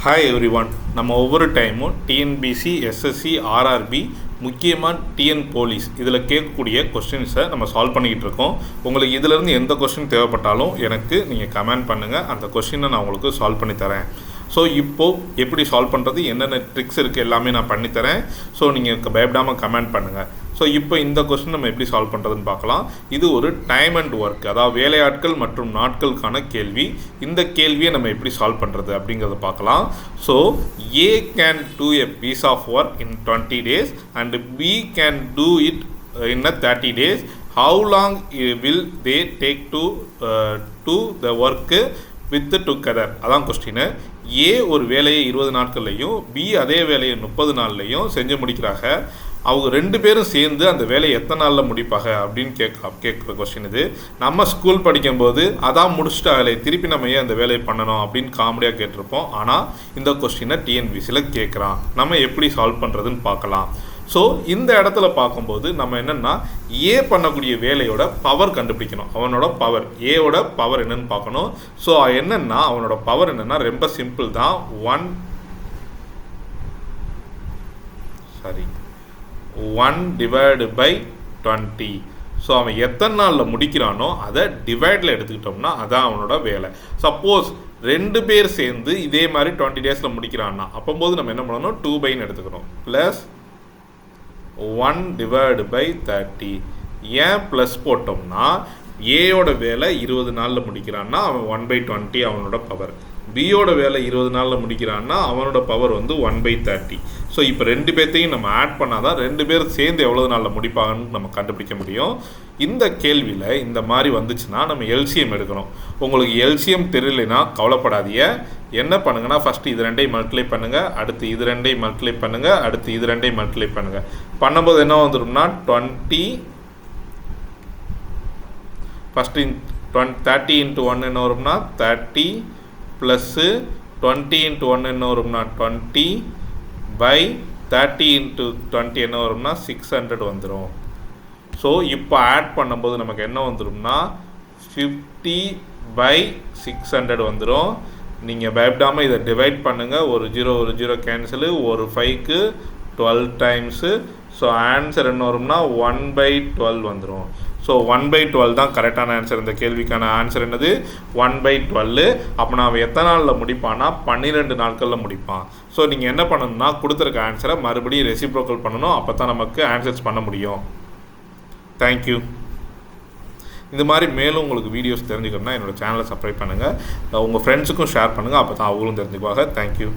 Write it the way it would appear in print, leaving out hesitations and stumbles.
Hi every one. நம்ம ஒவ்வொரு டைமும் டிஎன்பிசி, எஸ்எஸ்சி, ஆர்ஆர்பி, முக்கியமாக டிஎன் போலீஸ் இதில் கேட்கக்கூடிய கொஸ்டின்ஸை நம்ம சால்வ் பண்ணிக்கிட்டு இருக்கோம். உங்களுக்கு இதிலேருந்து எந்த கொஸ்டின் தேவைப்பட்டாலும் எனக்கு நீங்கள் கமெண்ட் பண்ணுங்கள். அந்த கொஸ்டினை நான் உங்களுக்கு சால்வ் பண்ணி தரேன். ஸோ இப்போது எப்படி சால்வ் பண்ணுறது, என்னென்ன ட்ரிக்ஸ் இருக்குது எல்லாமே நான் பண்ணித்தரேன். ஸோ நீங்கள் பயப்படாமல் கமெண்ட் பண்ணுங்கள். ஸோ இப்போ இந்த கொஸ்டின் நம்ம எப்படி சால்வ் பண்ணுறதுன்னு பார்க்கலாம். இது ஒரு டைம் அண்ட் ஒர்க், அதாவது வேலையாட்கள் மற்றும் நாட்களுக்கான கேள்வி. இந்த கேள்வியை நம்ம எப்படி சால்வ் பண்ணுறது அப்படிங்கிறத பார்க்கலாம். So A can do a piece of work in 20 days and B can do it in a 30 days. How long will they take to do the work with together? அதான் கொஸ்டின். ஏ ஒரு வேலையை 20 நாட்கள்லையும் B அதே வேலையை 30 நாள்லையும் செஞ்சு முடிக்கிறாங்க. அவங்க ரெண்டு பேரும் சேர்ந்து அந்த வேலையை எத்தனை நாளில் முடிப்பாங்க அப்படின்னு கேட்குற கொஸ்டின் இது. நம்ம ஸ்கூல் படிக்கும்போது அதான் முடிச்சுட்டாங்களே, திருப்பி நம்ம ஏன் அந்த வேலையை பண்ணணும் அப்படின்னு காமெடியாக கேட்டிருப்போம். ஆனால் இந்த கொஸ்டினை டிஎன்பிசியில் கேட்குறான். நம்ம எப்படி சால்வ் பண்ணுறதுன்னு பார்க்கலாம். ஸோ இந்த இடத்துல பார்க்கும்போது நம்ம என்னென்னா ஏ பண்ணக்கூடிய வேலையோட பவர் கண்டுபிடிக்கணும். அவனோட பவர், ஏவோட பவர் என்னன்னு பார்க்கணும். ஸோ என்னென்னா அவனோட பவர் என்னென்னா ரொம்ப சிம்பிள் தான். 1 divided by 20. ஸோ அவன் எத்தனை நாளில் முடிக்கிறானோ அதை டிவைடில் எடுத்துக்கிட்டோம்னா அதான் அவனோட வேலை. சப்போஸ் ரெண்டு பேர் சேர்ந்து இதே மாதிரி 20 டேஸில் முடிக்கிறான்னா அப்போது நம்ம என்ன பண்ணணும், 2/ன்னு எடுத்துக்கணும். Plus 1 divided by 30. ஏன் ப்ளஸ் போட்டோம்னா ஏயோட வேலை 20 நாளில் முடிக்கிறான்னா அவன் 1/20 அவனோட பவர். பியோட வேலை 20 நாளில் முடிக்கிறான்னா அவனோட பவர் வந்து 1/30. ஸோ இப்போ ரெண்டு பேர்த்தையும் நம்ம ஆட் பண்ணால் தான் ரெண்டு பேர் சேர்ந்து எவ்வளோ நாளில் முடிப்பாங்கன்னு நம்ம கண்டுபிடிக்க முடியும். இந்த கேள்வியில் இந்த மாதிரி வந்துச்சுன்னா நம்ம எல்சிஎம் எடுக்கணும். உங்களுக்கு எல்சிஎம் தெரியலைன்னா கவலைப்படாதீங்க. என்ன பண்ணுங்கன்னா ஃபஸ்ட்டு இது ரெண்டையும் மல்டிப்ளை பண்ணுங்கள், அடுத்து இது ரெண்டையும் மல்டிப்ளை பண்ணுங்கள், அடுத்து இது ரெண்டையும் மல்டிப்ளை பண்ணுங்கள். பண்ணும்போது என்ன வந்துடும்னா 20 ஃபஸ்ட்டு 30 × 1 என்ன வரும்னா 30 ப்ளஸ்ஸு 20 × 1 என்ன வரும்னா 20 பை 30 × 20 என்ன வரும்னா 600 வந்துடும். ஸோ இப்போ ஆட் பண்ணும்போது நமக்கு என்ன வந்துடும்னா 50/600 வந்துடும். நீங்கள் பயப்படாமல் இதை டிவைட் பண்ணுங்கள். ஒரு 0 கேன்சலு, ஒரு 5க்கு 12 டைம்ஸு. ஸோ ஆன்சர் என்ன வரும்னா 1/12 வந்துடும். ஸோ 1/12 தான் கரெக்டான ஆன்சர். இந்த கேள்விக்கான ஆன்சர் என்னது 1/12. அப்போ நான் எத்தனை நாளில் முடிப்பான்னா 12 நாட்களில் முடிப்பான். ஸோ நீங்கள் என்ன பண்ணணும்னா கொடுத்துருக்க ஆன்சரை மறுபடியும் ரெசிப்ரோக்கல் பண்ணணும். அப்போ தான் நமக்கு ஆன்சர்ஸ் பண்ண முடியும். தேங்க்யூ. இந்த மாதிரி மேலும் உங்களுக்கு வீடியோஸ் தெரிஞ்சுக்கணும்னா என்னோடய சேனலை சப்ஸ்கிரைப் பண்ணுங்கள். உங்கள் ஃப்ரெண்ட்ஸுக்கும் ஷேர் பண்ணுங்கள். அப்போ தான் அவங்களும் தெரிஞ்சுக்குவாங்க. தேங்க்யூ.